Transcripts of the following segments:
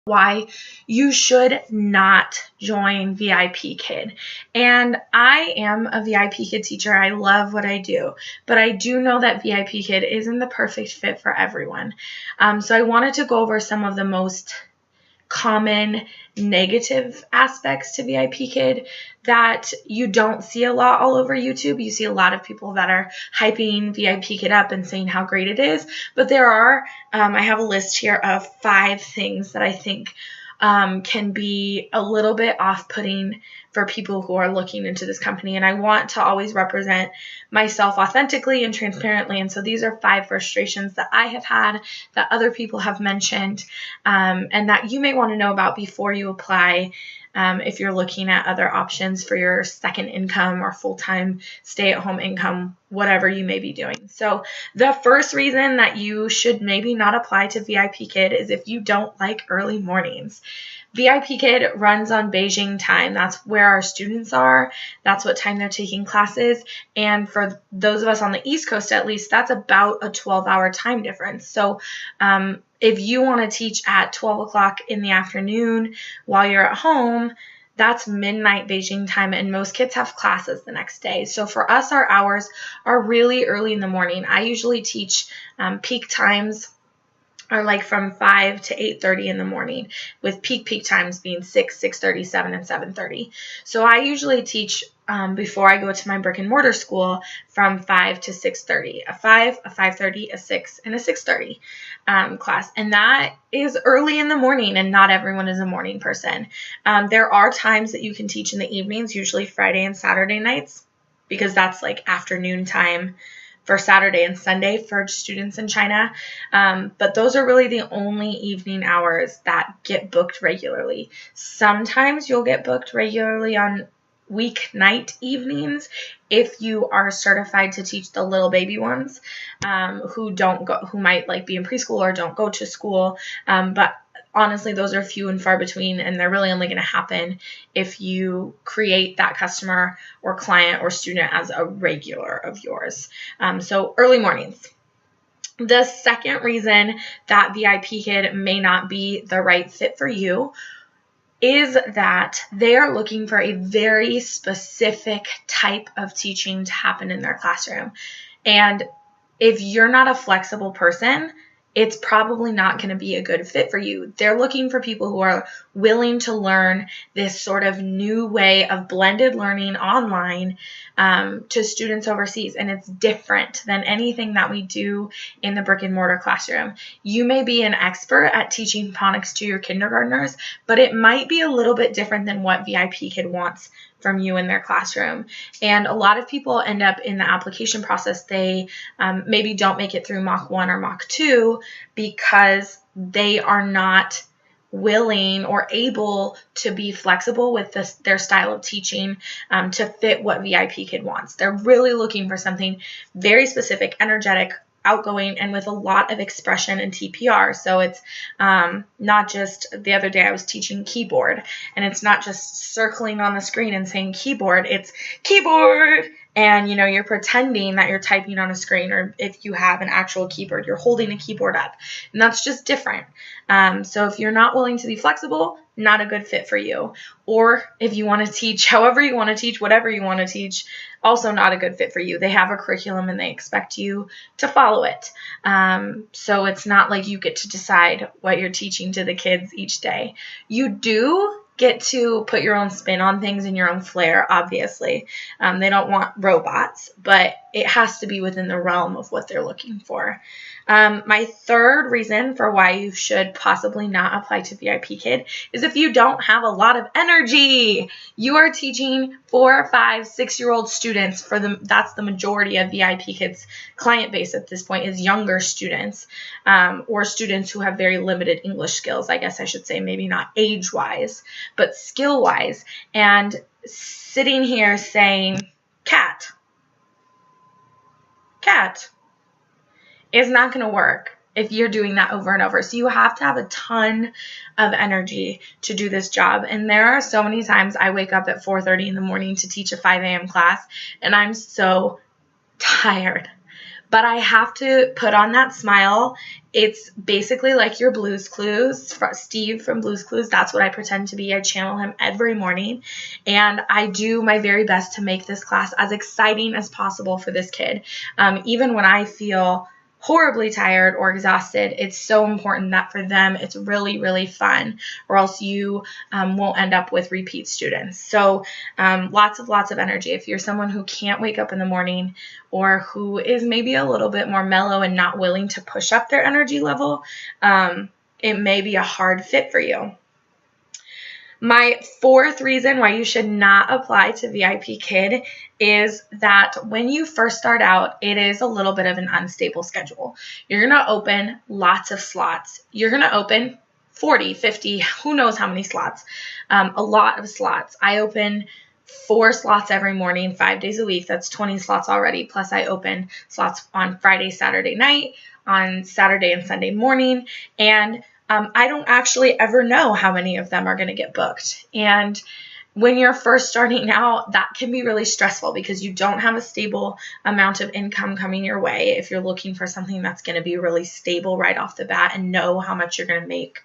why you should not join VIPKID. And I am a VIPKID teacher. I love what I do, but I do know that VIPKID isn't the perfect fit for everyone. So I wanted to go over some of the most common negative aspects to VIPKID that you don't see a lot all over YouTube. You see a lot of people that are hyping VIPKID up and saying how great it is, but there are, I have a list here of 5 things that I think can be a little bit off-putting for people who are looking into this company. And I want to always represent myself authentically and transparently. And so these are 5 frustrations that I have had, that other people have mentioned, and that you may want to know about before you apply, if you're looking at other options for your second income or full-time stay-at-home income, whatever you may be doing. So the first reason that you should maybe not apply to VIPKID is if you don't like early mornings. VIPKID runs on Beijing time. That's where our students are. That's what time they're taking classes. And for those of us on the East Coast, at least, that's about a 12-hour time difference. So if you want to teach at 12 o'clock in the afternoon while you're at home, that's midnight Beijing time, and most kids have classes the next day. So for us, our hours are really early in the morning. I usually teach peak times are like from 5 to 8:30 in the morning, with peak times being 6, 6:30, 7, and 7:30. So I usually teach before I go to my brick and mortar school from 5 to 6:30, a 5, a 5:30, a 6, and a 6:30 class. And that is early in the morning, and not everyone is a morning person. There are times that you can teach in the evenings, usually Friday and Saturday nights, because that's like afternoon time for Saturday and Sunday for students in China. But those are really the only evening hours that get booked regularly. Sometimes you'll get booked regularly on weeknight evenings if you are certified to teach the little baby ones, who might like be in preschool or don't go to school. But honestly, those are few and far between, and they're really only going to happen if you create that customer or client or student as a regular of yours. So early mornings. The second reason that VIPKID may not be the right fit for you is that they are looking for a very specific type of teaching to happen in their classroom. And if you're not a flexible person, it's probably not going to be a good fit for you. They're looking for people who are willing to learn this sort of new way of blended learning online to students overseas. And it's different than anything that we do in the brick and mortar classroom. You may be an expert at teaching phonics to your kindergartners, but it might be a little bit different than what VIPKID wants from you in their classroom. And a lot of people end up in the application process, they maybe don't make it through Mach 1 or Mach 2 because they are not willing or able to be flexible with their style of teaching to fit what VIPKID wants. They're really looking for something very specific, energetic, outgoing, and with a lot of expression and TPR. So it's not just, the other day I was teaching keyboard, and it's not just circling on the screen and saying keyboard, it's keyboard. And, you're pretending that you're typing on a screen, or if you have an actual keyboard, you're holding a keyboard up, and that's just different. So if you're not willing to be flexible, not a good fit for you. Or if you want to teach however you want to teach, whatever you want to teach, also not a good fit for you. They have a curriculum and they expect you to follow it. So it's not like you get to decide what you're teaching to the kids each day. You do get to put your own spin on things and your own flair, obviously. They don't want robots, but it has to be within the realm of what they're looking for. My third reason for why you should possibly not apply to VIPKID is if you don't have a lot of energy. You are teaching 4, 5, 6-year-old students. That's the majority of VIPKID's client base at this point, is younger students, or students who have very limited English skills. I guess I should say, maybe not age-wise, but skill-wise. And sitting here saying, cat, is not going to work if you're doing that over and over. So you have to have a ton of energy to do this job. And there are so many times I wake up at 4:30 in the morning to teach a 5 a.m. class, and I'm so tired. but I have to put on that smile. It's basically like your Blue's Clues, Steve from Blue's Clues. That's what I pretend to be. I channel him every morning, and I do my very best to make this class as exciting as possible for this kid. Even when I feel horribly tired or exhausted, it's so important that for them it's really, really fun, or else you won't end up with repeat students. So lots of energy. If you're someone who can't wake up in the morning, or who is maybe a little bit more mellow and not willing to push up their energy level, it may be a hard fit for you. My fourth reason why you should not apply to VIPKid is that when you first start out, it is a little bit of an unstable schedule. You're going to open lots of slots. You're going to open 40, 50, who knows how many slots, a lot of slots. I open 4 slots every morning, 5 days a week. That's 20 slots already. Plus I open slots on Friday, Saturday night, on Saturday and Sunday morning, and I don't actually ever know how many of them are going to get booked. And when you're first starting out, that can be really stressful because you don't have a stable amount of income coming your way. If you're looking for something that's going to be really stable right off the bat and know how much you're going to make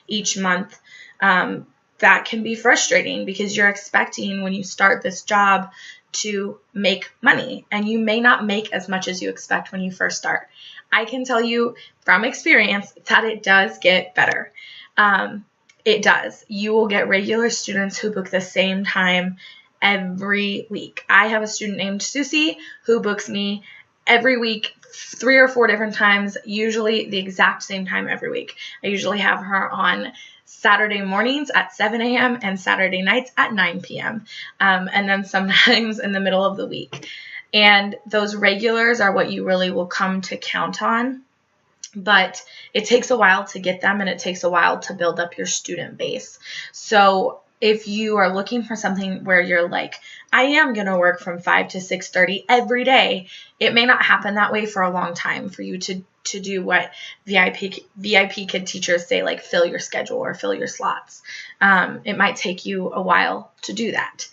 each month, that can be frustrating because you're expecting when you start this job to make money, and you may not make as much as you expect when you first start. I can tell you from experience that it does get better. It does. You will get regular students who book the same time every week. I have a student named Susie who books me every week 3 or 4 different times, usually the exact same time every week. I usually have her on Saturday mornings at 7 a.m. and Saturday nights at 9 p.m. And then sometimes in the middle of the week. And those regulars are what you really will come to count on. But it takes a while to get them, and it takes a while to build up your student base. So if you are looking for something where you're like, I am going to work from 5 to 6:30 every day, it may not happen that way for a long time for you to do what VIPKid teachers say, like fill your schedule or fill your slots. It might take you a while to do that.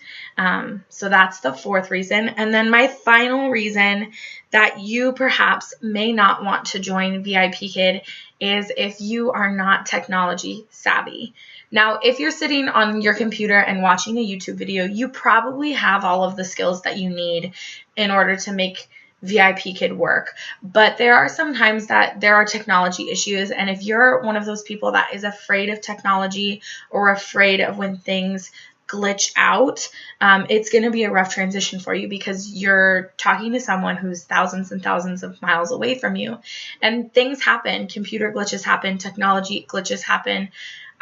So that's the fourth reason. And then my final reason that you perhaps may not want to join VIPKid is if you are not technology savvy. Now, if you're sitting on your computer and watching a YouTube video, you probably have all of the skills that you need in order to make VIPKid work. But there are some times that there are technology issues, and if you're one of those people that is afraid of technology or afraid of when things glitch out, it's going to be a rough transition for you because you're talking to someone who's thousands and thousands of miles away from you, and things happen. Computer glitches happen, technology glitches happen.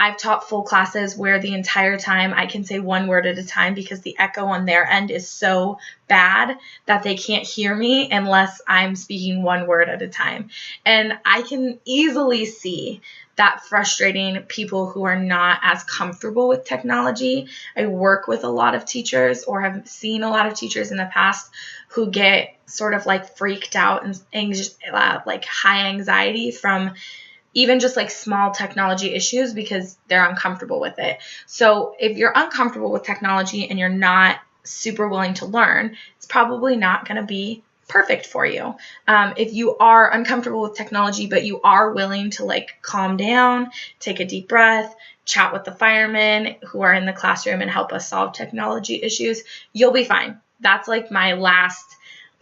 I've taught full classes where the entire time I can say one word at a time because the echo on their end is so bad that they can't hear me unless I'm speaking one word at a time. And I can easily see that frustrating people who are not as comfortable with technology. I work with a lot of teachers, or have seen a lot of teachers in the past who get sort of like freaked out and like high anxiety from even just like small technology issues because they're uncomfortable with it. So if you're uncomfortable with technology and you're not super willing to learn, it's probably not going to be perfect for you. If you are uncomfortable with technology, but you are willing to like calm down, take a deep breath, chat with the firemen who are in the classroom and help us solve technology issues, you'll be fine. That's like my last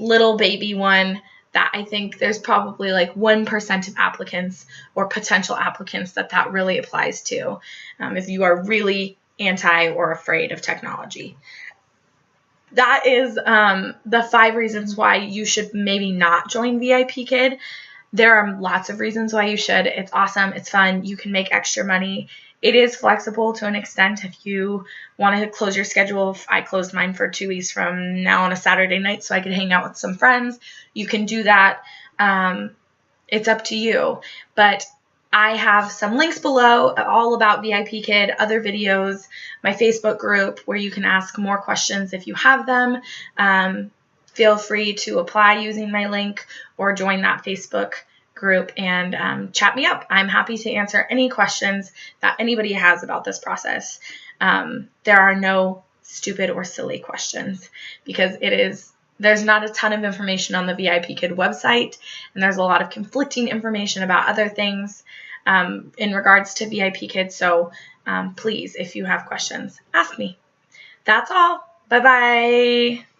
little baby one that I think there's probably like 1% of applicants or potential applicants that really applies to, if you are really anti or afraid of technology. That is the 5 reasons why you should maybe not join VIPKid. There are lots of reasons why you should. It's awesome. It's fun. You can make extra money. It is flexible to an extent. If you want to close your schedule, I closed mine for 2 weeks from now on a Saturday night so I could hang out with some friends. You can do that. It's up to you. But I have some links below all about VIPKid, other videos, my Facebook group where you can ask more questions if you have them. Feel free to apply using my link or join that Facebook group and chat me up. I'm happy to answer any questions that anybody has about this process. There are no stupid or silly questions because it is there's not a ton of information on the VIPKID website, and there's a lot of conflicting information about other things in regards to VIPKID. So please, if you have questions, ask me. That's all. Bye-bye.